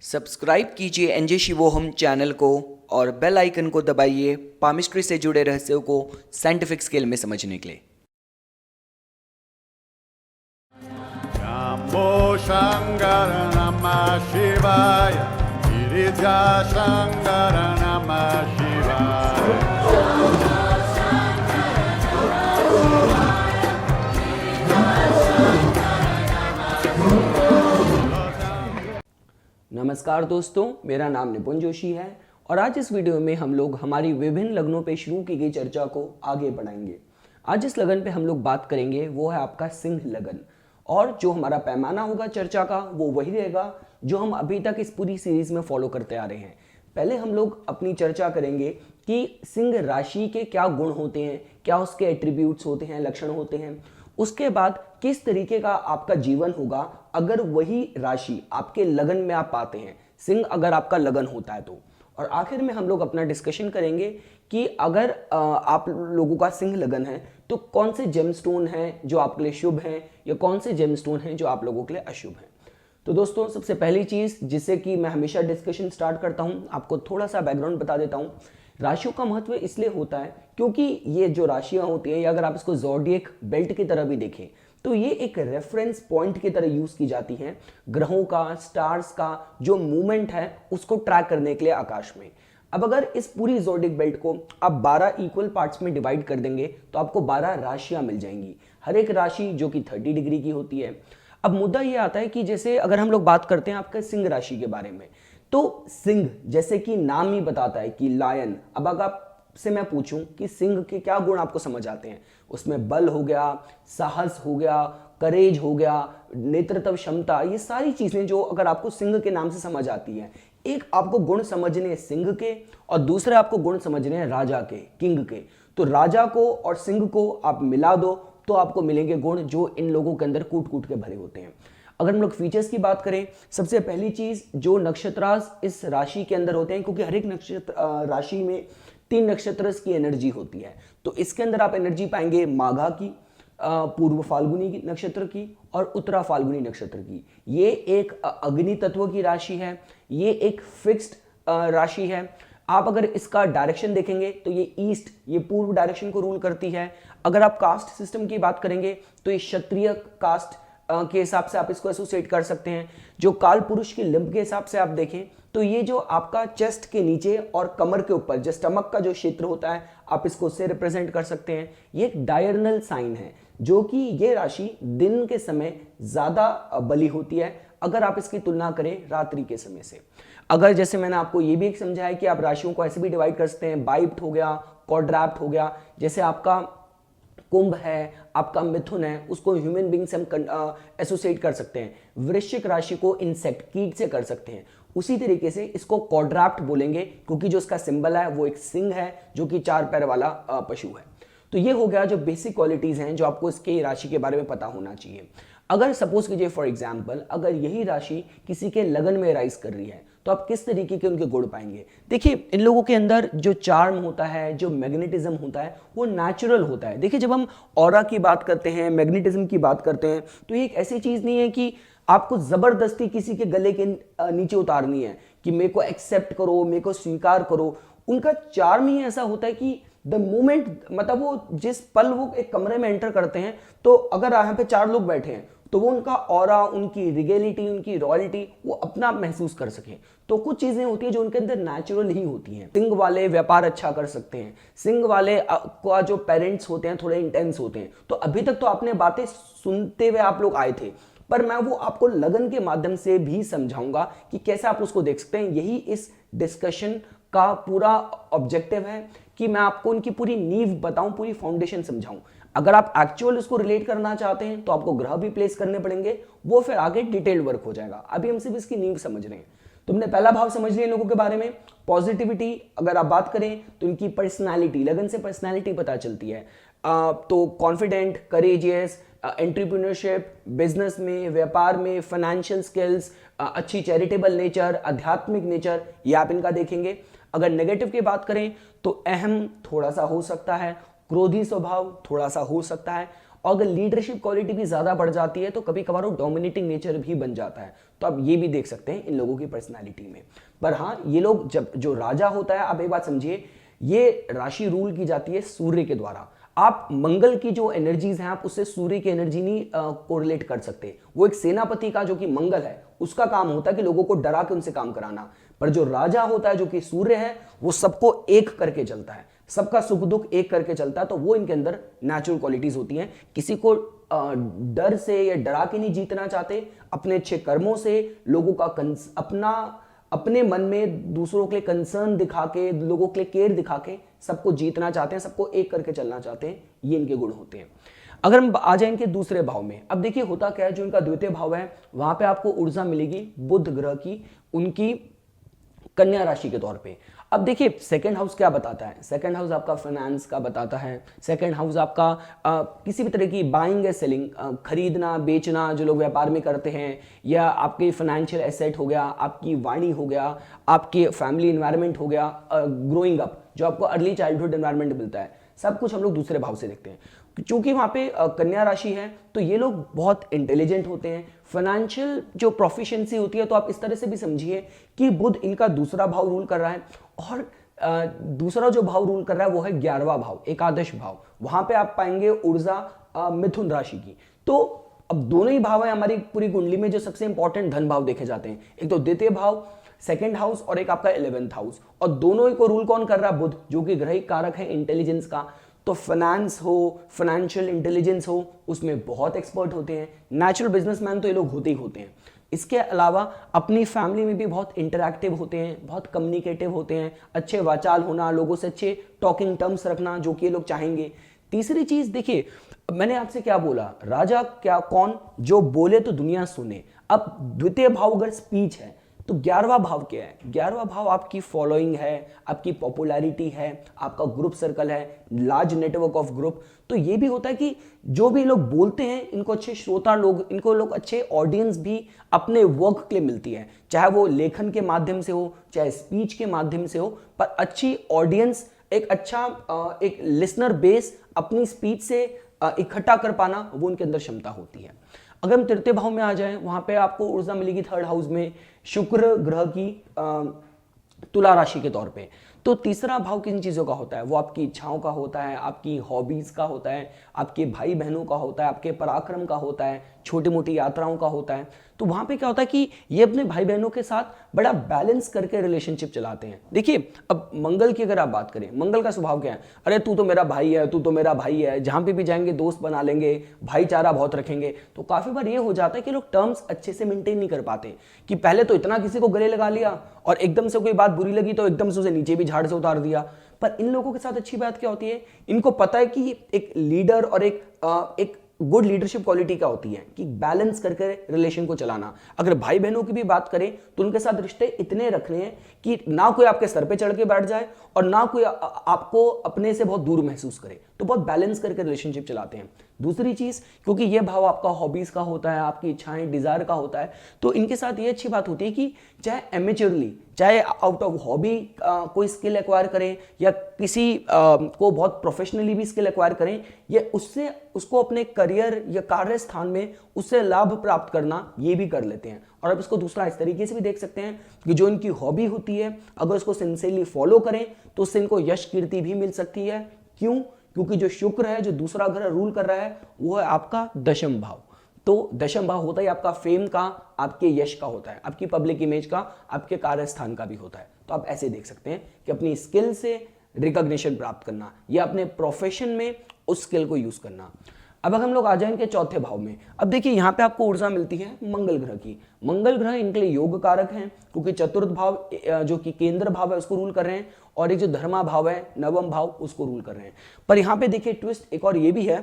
Subscribe कीजिए NJ शिवोहम channel को और बेल आइकन को दबाइए पामिस्ट्री से जुड़े रहस्यों को साइंटिफिक स्केल में समझने के लिए। Shambho Shankara Namah Shivaya, Girija Shankara Namah Shivaya. नमस्कार दोस्तों, मेरा नाम निपुण जोशी है और आज इस वीडियो में हम लोग हमारी विभिन्न लग्नों पे शुरू की गई चर्चा को आगे बढ़ाएंगे। आज जिस लगन पे हम लोग बात करेंगे वो है आपका सिंह लगन, और जो हमारा पैमाना होगा चर्चा का वो वही रहेगा जो हम अभी तक इस पूरी सीरीज में फॉलो करते आ रहे हैं। पहले हम लोग अपनी चर्चा करेंगे कि सिंह राशि के क्या गुण होते हैं, क्या उसके एट्रीब्यूट्स होते हैं, लक्षण होते हैं। उसके बाद किस तरीके का आपका जीवन होगा अगर वही राशि आपके लगन में आप पाते हैं, सिंह अगर आपका लगन होता है तो। और आखिर में हम लोग अपना डिस्कशन करेंगे कि अगर आप लोगों का सिंह लगन है तो कौन से जेमस्टोन हैं जो आपके लिए शुभ हैं या कौन से जेमस्टोन हैं जो आप लोगों के लिए अशुभ हैं। तो दोस्तों, सबसे पहली चीज जिससे कि मैं हमेशा डिस्कशन स्टार्ट करता हूं, आपको थोड़ा सा बैकग्राउंड बता देता हूं। राशियों का महत्व इसलिए होता है क्योंकि ये जो राशियां होती हैं, या अगर आप इसको ज़ोडिएक बेल्ट की तरह भी देखें तो ये एक रेफरेंस पॉइंट की तरह यूज की जाती हैं ग्रहों का, स्टार्स का जो मूवमेंट है उसको ट्रैक करने के लिए आकाश में। अब अगर इस पूरी ज़ोडिएक बेल्ट को आप 12 इक्वल पार्ट्स में डिवाइड कर देंगे तो आपको 12 राशियां मिल जाएंगी, हर एक राशि जो कि 30 डिग्री की होती है। अब मुद्दा ये आता है कि जैसे अगर हम लोग बात करते हैं आपके सिंह राशि के बारे में, तो सिंह जैसे कि नाम ही बताता है कि लायन। अब अगर आपसे मैं पूछूं कि सिंह के क्या गुण आपको समझ आते हैं, उसमें बल हो गया, साहस हो गया, करेज हो गया, नेतृत्व क्षमता, ये सारी चीजें जो अगर आपको सिंह के नाम से समझ आती हैं। एक आपको गुण समझने सिंह के और दूसरे आपको गुण समझने हैं राजा के, किंग के। तो राजा को और सिंह को आप मिला दो तो आपको मिलेंगे गुण जो इन लोगों के अंदर कूट कूट के भरे होते हैं। अगर हम लोग फीचर्स की बात करें, सबसे पहली चीज जो नक्षत्रास इस राशि के अंदर होते हैं, क्योंकि हर एक नक्षत्र राशि में 3 नक्षत्र की एनर्जी होती है, तो इसके अंदर आप एनर्जी पाएंगे माघा की, पूर्व फाल्गुनी नक्षत्र की और उत्तरा फाल्गुनी नक्षत्र की। ये एक अग्नि तत्व की राशि है, ये एक फिक्स्ड राशि है। आप अगर इसका डायरेक्शन देखेंगे तो ये ईस्ट, ये पूर्व डायरेक्शन को रूल करती है। अगर आप कास्ट सिस्टम की बात करेंगे तो ये क्षत्रिय कास्ट के हिसाब से आप इसको एसोसिएट कर सकते हैं। जो काल पुरुष की लिंब के हिसाब से आप देखें तो ये जो आपका चेस्ट के नीचे और कमर के ऊपर जो स्टमक का जो क्षेत्र होता है, आप इसको उससे रिप्रेजेंट कर सकते हैं। ये एक डायरनल साइन है जो कि ये राशि दिन के समय ज्यादा बली होती है अगर आप इसकी तुलना करें रात्रि के समय से। अगर जैसे मैंने आपको ये भी एक समझाया कि आप राशियों को ऐसे भी डिवाइड कर सकते हैं, बाइप्ट हो गया, क्वाड्रैप्ट हो गया। जैसे आपका कुंभ है, आपका मिथुन है, उसको ह्यूमन बीइंग से हम एसोसिएट कर सकते हैं। वृश्चिक राशि को इंसेक्ट, कीट से कर सकते हैं। उसी तरीके से इसको क्वाड्रैप्ट बोलेंगे क्योंकि जो इसका सिंबल है वो एक सिंह है जो कि 4 पैर वाला पशु है। तो ये हो गया जो बेसिक क्वालिटीज हैं जो आपको इसके राशि के बारे में पता होना चाहिए। अगर सपोज कीजिए फॉर एग्जांपल अगर यही राशि किसी के लगन में राइज कर रही है तो आप किस तरीके के उनके गुण पाएंगे। देखिए, इन लोगों के अंदर जो चार्म होता है, जो मैग्नेटिज्म होता है, वो नेचुरल होता है। देखिए, जब हम ऑरा की बात करते हैं, मैग्नेटिज्म की बात करते हैं, तो ये एक ऐसी चीज नहीं है कि आपको जबरदस्ती किसी के गले के नीचे उतारनी है कि मेरे को एक्सेप्ट करो, मेरे को स्वीकार करो। उनका चार्म ही ऐसा होता है कि द मोमेंट, मतलब वो जिस पल वो एक कमरे में एंटर करते हैं तो अगर यहाँ पे 4 लोग बैठे हैं तो वो उनका ऑरा, उनकी रिगेलिटी, उनकी रॉयल्टी वो अपना महसूस कर सके। तो कुछ चीजें होती हैं जो उनके अंदर नेचुरल ही होती हैं। सिंह वाले व्यापार अच्छा कर सकते हैं, सिंह वाले का जो पेरेंट्स होते हैं थोड़े इंटेंस होते हैं। तो अभी तक तो आपने बातें सुनते हुए आप लोग आए थे, पर मैं वो आपको लगन के माध्यम से भी समझाऊंगा कि कैसे आप उसको देख सकते हैं। यही इस डिस्कशन का पूरा ऑब्जेक्टिव है कि मैं आपको उनकी पूरी नींव बताऊं, पूरी फाउंडेशन समझाऊं। अगर आप एक्चुअल इसको रिलेट करना चाहते हैं तो आपको ग्रह भी प्लेस करने पड़ेंगे, वो फिर आगे डिटेल्ड वर्क हो जाएगा। अभी हम सिर्फ इसकी नींव समझ रहे हैं। तुमने पहला भाव समझ लिया लोगों के बारे में, पॉजिटिविटी। अगर आप बात करें तो इनकी पर्सनालिटी, लगन से पर्सनालिटी पता चलती है। तो कॉन्फिडेंट, करेजियस, एंटरप्रेन्योरशिप, बिजनेस में, व्यापार में, फाइनेंशियल स्किल्स, अच्छी चैरिटेबल नेचर, आध्यात्मिक नेचर, ये आप इनका देखेंगे। अगर नेगेटिव की बात करें तो अहम थोड़ा सा हो सकता है, क्रोधी स्वभाव थोड़ा सा हो सकता है, और अगर लीडरशिप क्वालिटी भी ज़्यादा बढ़ जाती है तो कभी कभार वो डोमिनेटिंग नेचर भी बन जाता है। तो आप ये भी देख सकते हैं इन लोगों की पर्सनैलिटी में। पर हाँ, ये लोग जब जो राजा होता है, आप एक बात समझिए, ये राशि रूल की जाती है सूर्य के द्वारा। आप मंगल की जो एनर्जीज हैं आप उससे सूर्य की एनर्जी नहीं कोरिलेट कर सकते। वो एक सेनापति का जो कि मंगल है उसका काम होता है कि लोगों को डरा के उनसे काम कराना, पर जो राजा होता है जो कि सूर्य है वो सबको एक करके चलता है, सबका सुख दुख एक करके चलता है। तो वो इनके अंदर नेचुरल क्वालिटीज होती हैं। किसी को डर से या डरा के नहीं जीतना चाहते, अपने अच्छे कर्मों से लोगों का अपने मन में दूसरों के लिए कंसर्न दिखा के, लोगों के लिए केयर दिखा के सबको जीतना चाहते हैं, सबको एक करके चलना चाहते हैं। ये इनके गुण होते हैं। अगर हम आ जाए इनके दूसरे भाव में, अब देखिए होता क्या है, जो इनका द्वितीय भाव है वहां पे आपको ऊर्जा मिलेगी बुध ग्रह की, उनकी कन्या राशि के तौर पे। अब देखिए सेकंड हाउस क्या बताता है, सेकंड हाउस आपका फाइनेंस का बताता है, सेकंड हाउस आपका किसी भी तरह की बाइंग या सेलिंग, खरीदना बेचना, जो लोग व्यापार में करते हैं, या आपके फाइनेंशियल एसेट हो गया, आपकी वाणी हो गया, आपके फैमिली इन्वायरमेंट हो गया, ग्रोइंग अप जो आपको अर्ली चाइल्डहुड इन्वायरमेंट मिलता है, सब कुछ हम लोग दूसरे भाव से देखते हैं। क्योंकि वहां पे कन्या राशि है तो ये लोग बहुत इंटेलिजेंट होते हैं, फाइनेंशियल जो प्रोफिशिएंसी होती है, तो आप इस तरह से भी समझिए कि बुध इनका दूसरा भाव रूल कर रहा है, और दूसरा जो भाव रूल कर रहा है वो है 11वां भाव, एकादश भाव। वहां पे आप पाएंगे ऊर्जा मिथुन राशि की। तो अब दोनों ही भाव है हमारी पूरी कुंडली में जो सबसे इंपॉर्टेंट धन भाव देखे जाते हैं, एक तो द्वितीय भाव सेकंड हाउस और एक आपका 11th हाउस, और दोनों ही को रूल कौन कर रहा है, बुध, जो कि ग्रहिक कारक है इंटेलिजेंस का। तो फाइनेंस हो, फाइनेंशियल इंटेलिजेंस हो, उसमें बहुत एक्सपर्ट होते हैं। नेचुरल बिजनेसमैन तो ये लोग होते ही होते हैं। इसके अलावा अपनी फैमिली में भी बहुत इंटरैक्टिव होते हैं, बहुत कम्युनिकेटिव होते हैं, अच्छे वाचाल होना, लोगों से अच्छे टॉकिंग टर्म्स रखना, जो कि ये लोग चाहेंगे। तीसरी चीज देखिए, मैंने आपसे क्या बोला, राजा क्या कौन, जो बोले तो दुनिया सुने। अब द्वितीय भाव अगर स्पीच है तो 11वां भाव क्या है, 11वां भाव आपकी फॉलोइंग है, आपकी पॉपुलैरिटी है, आपका ग्रुप सर्कल है, लार्ज नेटवर्क ऑफ ग्रुप। तो ये भी होता है कि जो भी लोग बोलते हैं इनको अच्छे श्रोता लोग, इनको लोग अच्छे ऑडियंस भी अपने वर्क के लिए मिलती है, चाहे वो लेखन के माध्यम से हो, चाहे स्पीच के माध्यम से हो, पर अच्छी ऑडियंस, एक अच्छा एक लिसनर बेस अपनी स्पीच से इकट्ठा कर पाना, वो उनके अंदर क्षमता होती है। अगर हम तृतीय भाव में आ जाएं, वहां पे आपको ऊर्जा मिलेगी थर्ड हाउस में, शुक्र ग्रह की तुला राशि के तौर पे। तो तीसरा भाव किन चीज़ों का होता है, वो आपकी इच्छाओं का होता है, आपकी हॉबीज़ का होता है, आपके भाई बहनों का होता है, आपके पराक्रम का होता है, छोटी मोटी यात्राओं का होता है। तो वहाँ पे क्या होता है कि ये अपने भाई बहनों के साथ बड़ा बैलेंस करके रिलेशनशिप चलाते हैं। देखिए अब मंगल की अगर आप बात करें, मंगल का स्वभाव क्या है, अरे तू तो मेरा भाई है, तू तो मेरा भाई है, जहाँ पे भी जाएंगे दोस्त बना लेंगे, भाईचारा बहुत रखेंगे। तो काफ़ी बार ये हो जाता है कि लोग टर्म्स अच्छे से मेंटेन नहीं कर पाते, कि पहले तो इतना किसी को गले लगा लिया और एकदम से कोई बात बुरी लगी तो एकदम से उसे नीचे भी झाड़ से उतार दिया। पर इन लोगों के साथ अच्छी बात क्या होती है, इनको पता है कि एक लीडर और एक गुड लीडरशिप क्वालिटी क्या होती है, कि बैलेंस करके रिलेशन को चलाना। अगर भाई बहनों की भी बात करें तो उनके साथ रिश्ते इतने रखने हैं कि ना कोई आपके सर पे चढ़ के बैठ जाए और ना कोई आपको अपने से बहुत दूर महसूस करे। तो बहुत बैलेंस करके रिलेशनशिप चलाते हैं। दूसरी चीज, क्योंकि ये भाव आपका हॉबीज का होता है, आपकी इच्छाएं डिजायर का होता है, तो इनके साथ ये अच्छी बात होती है कि चाहे एमेच्योरली, चाहे आउट ऑफ हॉबी कोई स्किल एक्वायर करें या किसी को बहुत प्रोफेशनली भी स्किल एक्वायर करें, ये उससे उसको अपने करियर या कार्य स्थान में उससे लाभ प्राप्त करना, ये भी कर लेते हैं। और अब इसको दूसरा इस तरीके से भी देख सकते हैं कि जो इनकी हॉबी होती है अगर उसको सिंसियरली फॉलो करें तो उससे इनको यश कीर्ति भी मिल सकती है। क्यों? क्योंकि जो शुक्र है, जो दूसरा ग्रह रूल कर रहा है, वो है आपका दशम भाव। तो दशम भाव होता है आपका फेम का, आपके यश का होता है, आपकी पब्लिक इमेज का, आपके कार्यस्थान का भी होता है। तो आप ऐसे देख सकते हैं कि अपनी स्किल से रिकॉग्निशन प्राप्त करना या अपने प्रोफेशन में उस स्किल को यूज करना। अब अगर हम लोग आ जाएं इनके चौथे भाव में, अब देखिए यहाँ पे आपको ऊर्जा मिलती है मंगल ग्रह की। मंगल ग्रह इनके लिए योग कारक हैं, क्योंकि चतुर्थ भाव जो कि केंद्र भाव है उसको रूल कर रहे हैं, और एक जो धर्मा भाव है नवम भाव उसको रूल कर रहे हैं। पर यहाँ पे देखिए ट्विस्ट एक और ये भी है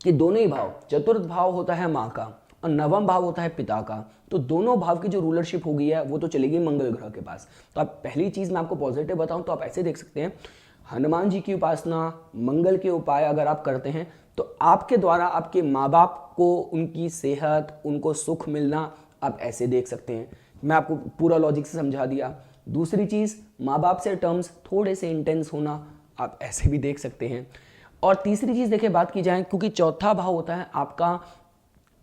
कि दोनों ही भाव, चतुर्थ भाव होता है माँ का और नवम भाव होता है पिता का, तो दोनों भाव की जो रूलरशिप हो गई है वो तो चलेगी मंगल ग्रह के पास। तो आप पहली चीज मैं आपको पॉजिटिव बताऊं तो आप ऐसे देख सकते हैं, हनुमान जी की उपासना, मंगल के उपाय अगर आप करते हैं तो आपके द्वारा आपके माँ बाप को उनकी सेहत, उनको सुख मिलना, आप ऐसे देख सकते हैं। मैं आपको पूरा लॉजिक से समझा दिया। दूसरी चीज़, माँ बाप से टर्म्स थोड़े से इंटेंस होना, आप ऐसे भी देख सकते हैं। और तीसरी चीज देखिए बात की जाए, क्योंकि चौथा भाव होता है आपका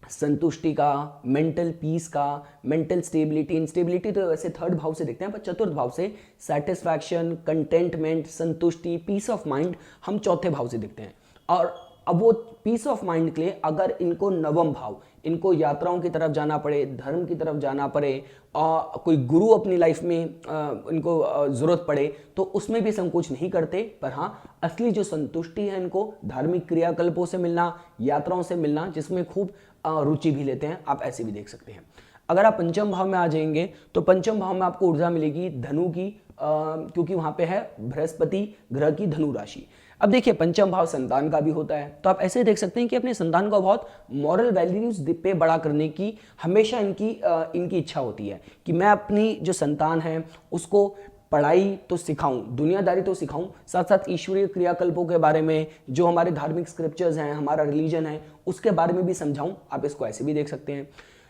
संतुष्टि का, मेंटल पीस का, मेंटल स्टेबिलिटी। इंस्टेबिलिटी तो वैसे थर्ड भाव से देखते हैं, पर चतुर्थ भाव से सेटिस्फैक्शन, कंटेंटमेंट, संतुष्टि, पीस ऑफ माइंड हम चौथे भाव से देखते हैं। और अब वो पीस ऑफ माइंड के लिए अगर इनको नवम भाव, इनको यात्राओं की तरफ जाना पड़े, धर्म की तरफ जाना पड़े, कोई गुरु अपनी लाइफ में इनको जरूरत पड़े, तो उसमें भी संकोच नहीं करते। पर हाँ, असली जो संतुष्टि है इनको धार्मिक क्रियाकल्पों से मिलना, यात्राओं से मिलना, जिसमें खूब रुचि भी लेते हैं, आप ऐसे भी देख सकते हैं। अगर आप पंचम भाव में आ जाएंगे तो पंचम भाव में आपको ऊर्जा मिलेगी धनु की, क्योंकि वहां पे है बृहस्पति ग्रह की धनु राशि। अब देखिए पंचम भाव संतान का भी होता है, तो आप ऐसे देख सकते हैं कि अपने संतान को बहुत मॉरल वैल्यूज पे बड़ा करने की हमेशा इनकी इच्छा होती है कि मैं अपनी जो संतान है उसको पढ़ाई तो सिखाऊं, दुनियादारी तो सिखाऊं, साथ साथ ईश्वरीय क्रियाकल्पों के बारे में, जो हमारे धार्मिक स्क्रिप्चर्स हैं, हमारा रिलीजन है, उसके बारे में भी समझाऊं। आप इसको ऐसे भी देख सकते हैं।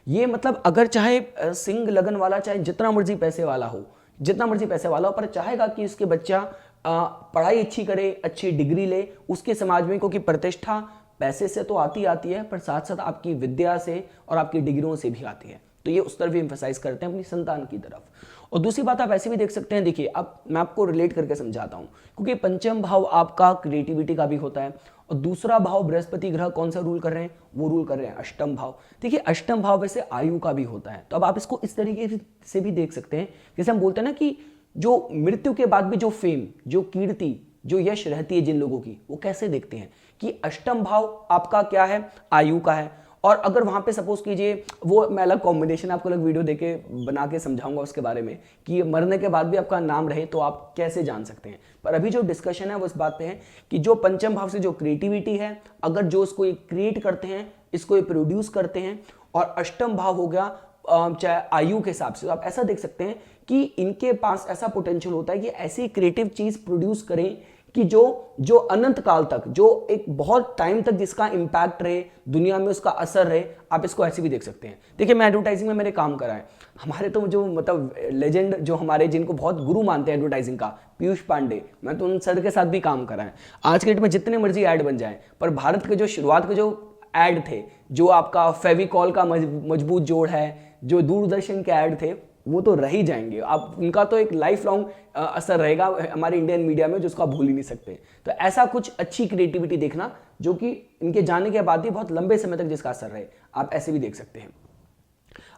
ये मतलब अगर चाहे सिंह लगन वाला, चाहे जितना मर्जी पैसे वाला हो, पर चाहेगा कि उसके बच्चा पढ़ाई अच्छी करे, अच्छी डिग्री ले, उसके समाज में, क्योंकि प्रतिष्ठा पैसे से तो आती है, पर साथ साथ आपकी विद्या से और आपकी डिग्रियों से भी आती है। तो ये उस तरफ भी एम्फेसाइज करते हैं अपनी संतान की तरफ। और दूसरी बात आप ऐसे भी देख सकते हैं, देखिए अब मैं आपको रिलेट करके समझाता हूं, क्योंकि पंचम भाव आपका क्रिएटिविटी का भी होता है, और दूसरा भाव बृहस्पति ग्रह कौन सा रूल कर रहे हैं, वो रूल कर रहे हैं अष्टम भाव। देखिए अष्टम भाव वैसे आयु का भी होता है, तो अब आप इसको इस तरीके से भी देख सकते हैं, जैसे हम बोलते हैं ना कि जो मृत्यु के बाद भी जो फेम, जो कीर्ति, जो यश रहती है जिन लोगों की, वो कैसे देखते हैं कि अष्टम भाव आपका क्या है, आयु का है। और अगर वहां पे सपोज कीजिए, वो मैं अलग कॉम्बिनेशन आपको अलग वीडियो देके बना के समझाऊंगा उसके बारे में, कि मरने के बाद भी आपका नाम रहे तो आप कैसे जान सकते हैं। पर अभी जो डिस्कशन है वो इस बात पे है कि जो पंचम भाव से जो क्रिएटिविटी है, अगर जो इसको क्रिएट करते हैं, इसको प्रोड्यूस करते हैं, और अष्टम भाव हो गया चाहे आयु के हिसाब से, तो आप ऐसा देख सकते हैं कि इनके पास ऐसा पोटेंशियल होता है कि ऐसी क्रिएटिव चीज प्रोड्यूस करें कि जो अनंत काल तक, जो एक बहुत टाइम तक जिसका इंपैक्ट रहे, दुनिया में उसका असर रहे। आप इसको ऐसे भी देख सकते हैं। देखिए मैं एडवर्टाइजिंग में मेरे काम करा है, हमारे तो जो मतलब लेजेंड जो हमारे जिनको बहुत गुरु मानते हैं एडवर्टाइजिंग का, पीयूष पांडे, मैं तो उन सर के साथ भी काम करा है। आज के डेट में जितने मर्जी ऐड बन जाए, पर भारत के जो शुरुआत के जो ऐड थे, जो आपका फेविकॉल का मजबूत जोड़ है, जो दूरदर्शन के ऐड थे, वो तो रह ही जाएंगे। आप उनका तो एक लाइफ लॉन्ग असर रहेगा हमारे इंडियन मीडिया में, जो उसको आप भूल ही नहीं सकते। तो ऐसा कुछ अच्छी क्रिएटिविटी देखना जो कि इनके जाने के बाद भी बहुत लंबे समय तक जिसका असर रहे, आप ऐसे भी देख सकते हैं।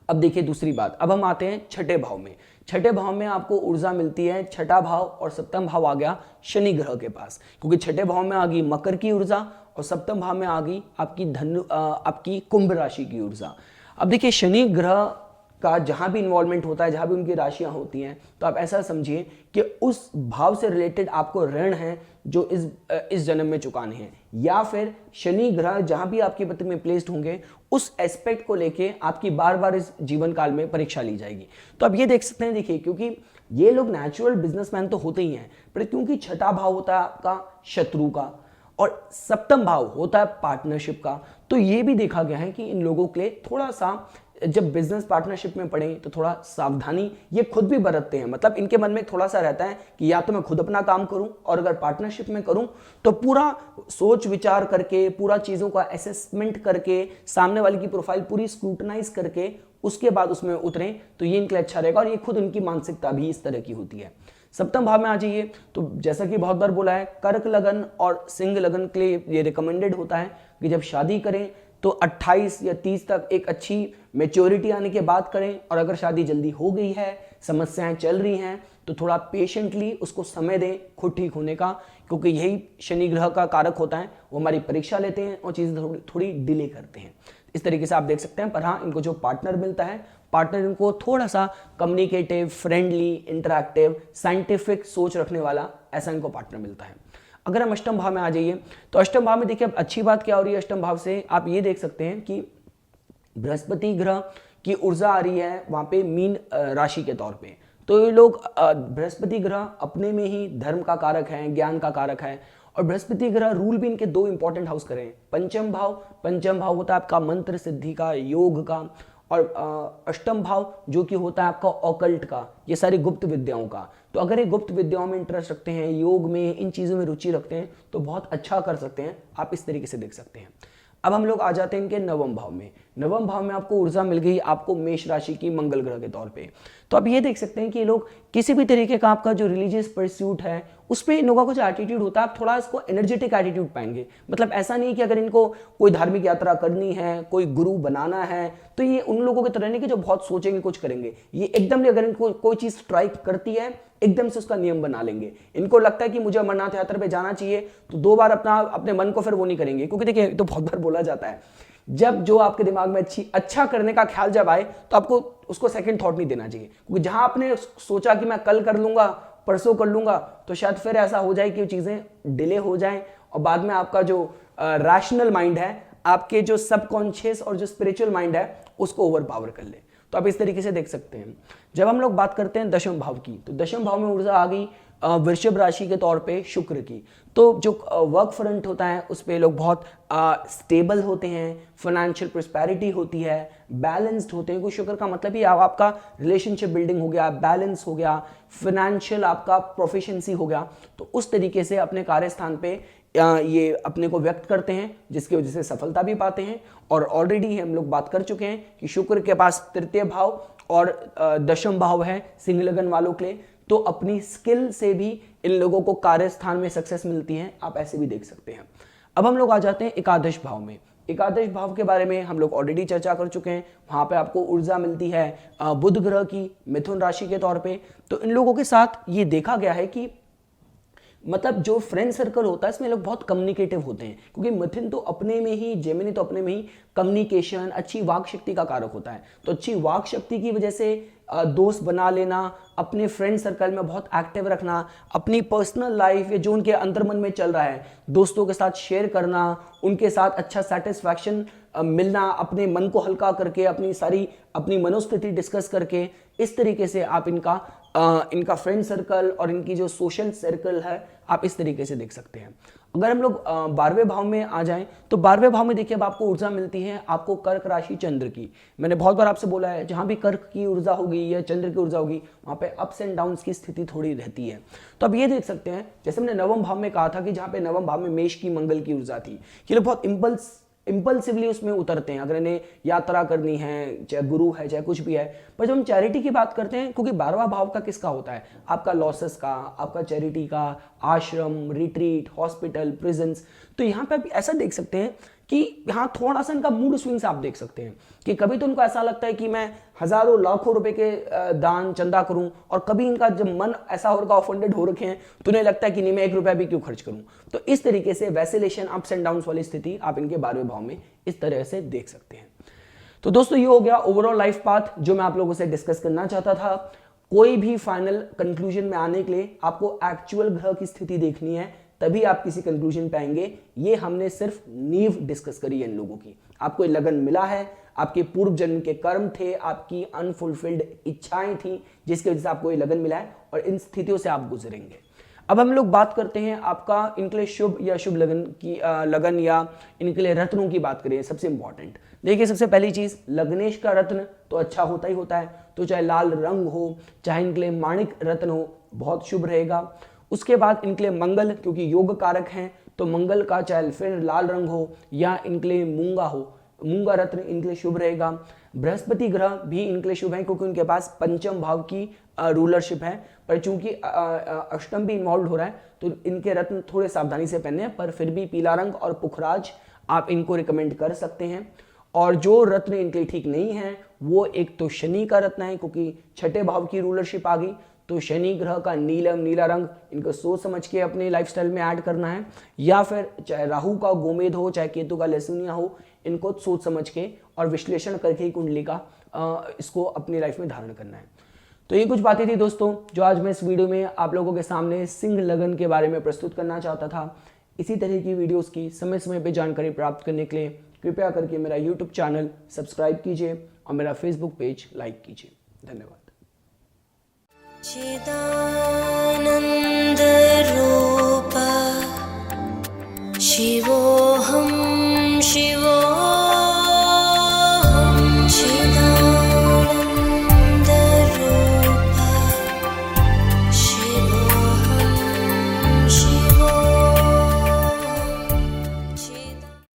अब देखिए दूसरी बात, अब हम आते हैं छठे भाव में। छठे भाव में आपको ऊर्जा मिलती है, छठा भाव और सप्तम भाव आ गया शनि ग्रह के पास, क्योंकि छठे भाव में आ गई मकर की ऊर्जा और सप्तम भाव में आ गई आपकी कुंभ राशि की ऊर्जा। अब देखिए शनि ग्रह का जहां भी इन्वॉल्वमेंट होता है, जहां भी उनकी राशियां होती हैं, तो आप ऐसा समझिए कि उस भाव से रिलेटेड आपको ऋण है जो इस जन्म में चुकाने हैं, या फिर शनि ग्रह जहां भी आपकी पत्र में प्लेस्ड होंगे, उस एस्पेक्ट को लेके आपकी बार बार इस जीवन काल में परीक्षा ली जाएगी। तो आप ये देख सकते हैं, देखिए क्योंकि ये लोग नेचुरल बिजनेसमैन तो होते ही हैं, पर क्योंकि छठा भाव होता है आपका शत्रु का और सप्तम भाव होता है पार्टनरशिप का, तो ये भी देखा गया है कि इन लोगों के लिए थोड़ा सा जब बिजनेस पार्टनरशिप में पड़े तो थोड़ा सावधानी ये खुद भी बरतते हैं। मतलब इनके मन में थोड़ा सा रहता है कि या तो मैं खुद अपना काम करूं, और अगर पार्टनरशिप में करूं तो पूरा सोच विचार करके, पूरा चीज़ों का असेसमेंट करके, सामने वाले की प्रोफाइल पूरी स्क्रूटनाइज करके उसके बाद उसमें उतरें, तो ये इनके लिए अच्छा रहेगा। और ये खुद उनकी मानसिकता भी इस तरह की होती है। सप्तम भाव में आ जाइए, तो जैसा कि बहुत बार बोला है, कर्क लगन और सिंह लगन के लिए ये रिकमेंडेड होता है कि जब शादी करें तो 28 या 30 तक एक अच्छी मैच्योरिटी आने के बाद करें, और अगर शादी जल्दी हो गई है, समस्याएं चल रही हैं, तो थोड़ा पेशेंटली उसको समय दें खुद ठीक होने का, क्योंकि यही शनि ग्रह का कारक होता है। वो हमारी परीक्षा लेते हैं और चीज़ें थोड़ी डिले करते हैं। इस तरीके से आप देख सकते हैं। पर हाँ, इनको जो पार्टनर मिलता है, पार्टनर इनको थोड़ा सा कम्युनिकेटिव, फ्रेंडली, इंटरैक्टिव, साइंटिफिक सोच रखने वाला, ऐसा इनको पार्टनर मिलता है। अगर हम अष्टम भाव में आ जाइए, तो अष्टम भाव में देखिए अब अच्छी बात क्या हो रही है अष्टम भाव से, आप ये देख सकते हैं कि बृहस्पति ग्रह की ऊर्जा आ रही है वहां पे मीन राशि के तौर पे। तो ये लोग बृहस्पति ग्रह अपने में ही धर्म का कारक है, ज्ञान का कारक है, और बृहस्पति ग्रह रूल भी इनके दो इंपॉर्टेंट हाउस करें। पंचम भाव होता है आपका मंत्र सिद्धि का, योग का, और अष्टम भाव जो कि होता है आपका ऑकल्ट का, ये सारी गुप्त विद्याओं का। तो अगर ये गुप्त विद्याओं में इंटरेस्ट रखते हैं, योग में, इन चीज़ों में रुचि रखते हैं, तो बहुत अच्छा कर सकते हैं, आप इस तरीके से देख सकते हैं। अब हम लोग आ जाते हैं इनके नवम भाव में। नवम भाव में आपको ऊर्जा मिल गई आपको मेष राशि की मंगल ग्रह के तौर पे। तो आप ये देख सकते हैं कि ये लोग किसी भी तरीके का आपका जो रिलीजियस परस्यूट है उस पर इन लोगों का जो एटीट्यूड होता है, आप थोड़ा इसको एनर्जेटिक एटीट्यूड पाएंगे। मतलब ऐसा नहीं कि अगर इनको कोई धार्मिक यात्रा करनी है, कोई गुरु बनाना है, तो ये उन लोगों की तरह नहीं कि जो बहुत सोचेंगे कुछ करेंगे। ये एकदम नहीं, अगर इनको कोई चीज़ स्ट्राइक करती है एकदम से उसका नियम बना लेंगे। इनको लगता है कि मुझे अमरनाथ यात्रा पे जाना चाहिए, तो 2 बार अपने मन को फिर वो नहीं करेंगे। क्योंकि देखिए, तो बहुत बार बोला जाता है, जब जो आपके दिमाग में अच्छा करने का ख्याल जब आए तो आपको उसको सेकंड थॉट नहीं देना चाहिए। क्योंकि जहां आपने सोचा कि मैं कल कर लूंगा, परसों कर लूंगा, तो शायद फिर ऐसा हो जाए कि चीजें डिले हो जाएं और बाद में आपका जो रैशनल माइंड है, आपके जो सबकॉन्शियस और जो स्पिरिचुअल माइंड है, उसको ओवर पावर कर ले। तो आप इस तरीके से देख सकते हैं। जब हम लोग बात करते हैं दशम भाव की, तो दशम भाव में ऊर्जा आ गई वृषभ राशि के तौर पे शुक्र की। तो जो वर्क फ्रंट होता है उस पे लोग बहुत स्टेबल होते हैं, फाइनेंशियल प्रॉस्पेरिटी होती है, बैलेंस्ड होते हैं। शुक्र का मतलब ही आपका रिलेशनशिप बिल्डिंग हो गया, बैलेंस हो गया, फाइनेंशियल आपका प्रोफिशिएंसी हो गया। तो उस तरीके से अपने कार्यस्थान पे ये अपने को व्यक्त करते हैं, जिसकी वजह से सफलता भी पाते हैं। और ऑलरेडी हम लोग बात कर चुके हैं कि शुक्र के पास तृतीय भाव और दशम भाव है सिंह लगन वालों के लिए, तो अपनी स्किल से भी इन लोगों को कार्यस्थान में सक्सेस मिलती है। आप ऐसे भी देख सकते हैं। अब हम लोग आ जाते हैं एकादश भाव में। एकादश भाव के बारे में हम लोग ऑलरेडी चर्चा कर चुके हैं। वहां पे आपको ऊर्जा मिलती है बुध ग्रह की मिथुन राशि के तौर पे। तो इन लोगों के साथ ये देखा गया है कि मतलब जो फ्रेंड सर्कल होता है इसमें लोग बहुत कम्युनिकेटिव होते हैं, क्योंकि मिथुन तो अपने में ही, जेमिनी तो अपने में ही कम्युनिकेशन, अच्छी वाक शक्ति का कारक होता है। तो अच्छी वाक शक्ति की वजह से दोस्त बना लेना, अपने फ्रेंड सर्कल में बहुत एक्टिव रखना, अपनी पर्सनल लाइफ या जो उनके अंतर्मन में चल रहा है दोस्तों के साथ शेयर करना, उनके साथ अच्छा सेटिस्फैक्शन मिलना, अपने मन को हल्का करके अपनी मनोस्थिति डिस्कस करके, इस तरीके से आप इनका फ्रेंड सर्कल और इनकी जो सोशल सर्कल है आप इस तरीके से देख सकते हैं। अगर हम लोग 12वें भाव में आ जाएं तो 12वें भाव में देखिए अब आपको ऊर्जा मिलती है आपको कर्क राशि चंद्र की। मैंने बहुत बार आपसे बोला है जहां भी कर्क की ऊर्जा होगी या चंद्र की ऊर्जा होगी वहां पे अप्स एंड डाउन्स की स्थिति थोड़ी रहती है। तो अब ये देख सकते हैं, जैसे मैंने नवम भाव में कहा था कि जहां पे नवम भाव में मेष की मंगल की ऊर्जा थी, ये लोग बहुत इंपल्सिवली उसमें उतरते हैं अगर इन्हें यात्रा करनी है, चाहे गुरु है चाहे कुछ भी है। पर जब हम चैरिटी की बात करते हैं, क्योंकि 12वां भाव का किसका होता है, आपका लॉसेस का, आपका चैरिटी का, आश्रम, रिट्रीट, हॉस्पिटल, प्रिजन्स, तो यहाँ पे आप ऐसा देख सकते हैं कि यहाँ थोड़ा सा इनका मूड स्विंग्स आप देख सकते हैं कि कभी तो इनको ऐसा लगता है कि मैं हजारों लाखों रुपए के दान चंदा करूं, और कभी इनका जब मन ऐसा होगा ऑफेंडेड हो रखे हैं तो उन्हें लगता है कि नहीं मैं 1 रुपया भी क्यों खर्च करूं। तो इस तरीके से वैसिलेशन, अप्स एंड डाउन्स वाली स्थिति आप इनके 12वें भाव में इस तरह से देख सकते हैं। तो दोस्तों ये हो गया ओवरऑल लाइफ पाथ जो मैं आप लोगों से डिस्कस करना चाहता था। कोई भी फाइनल कंक्लूजन में आने के लिए आपको एक्चुअल ग्रह की स्थिति देखनी है, तभी आप किसी कंक्लूजन पे आएंगे। ये हमने सिर्फ नींव डिस्कस करी है इन लोगों की। आपको ये लगन मिला है, आपके पूर्व जन्म के कर्म थे, आपकी अनफुलफिल्ड इच्छाएं थी जिसकी वजह से आपको ये लगन मिला है और इन स्थितियों से आप गुजरेंगे। अब हम लोग बात करते हैं आपका इनके लिए शुभ या शुभ लगन या इनके लिए रत्नों की बात करें। सबसे इंपॉर्टेंट देखिए, सबसे पहली चीज लग्नेश का रत्न तो अच्छा होता ही होता है, तो चाहे लाल रंग हो चाहे इनके लिए माणिक रत्न हो बहुत शुभ रहेगा। उसके बाद इनके लिए मंगल, क्योंकि योग कारक हैं, तो मंगल का चाहे फिर लाल रंग हो या इनके लिए मूंगा हो, मूंगा रत्न इनके लिए शुभ रहेगा। बृहस्पति ग्रह भी इनके लिए शुभ है क्योंकि उनके पास पंचम भाव की रूलरशिप है, पर चूंकि अष्टम भी इन्वॉल्व हो रहा है तो इनके रत्न थोड़े सावधानी से पहने, पर फिर भी पीला रंग और पुखराज आप इनको रिकमेंड कर सकते हैं। और जो रत्न इनके लिए ठीक नहीं है वो एक तो शनि का रत्न है, क्योंकि छठे भाव की रूलरशिप आ गई, तो शनि ग्रह का नीला रंग इनको सोच समझ के अपने लाइफस्टाइल में ऐड करना है, या फिर चाहे राहु का गोमेद हो चाहे केतु का लहसुनिया हो, इनको सोच समझ के और विश्लेषण करके कुंडली का इसको अपनी लाइफ में धारण करना है। तो ये कुछ बातें थी दोस्तों जो आज मैं इस वीडियो में आप लोगों के सामने सिंह लगन के बारे में प्रस्तुत करना चाहता था। इसी तरह की वीडियोस की समय समय पे जानकारी प्राप्त करने के लिए कृपया करके मेरा यूट्यूब चैनल सब्सक्राइब कीजिए और मेरा फेसबुक पेज लाइक कीजिए। धन्यवाद। चिदानंद रूप शिवोऽहं शिवो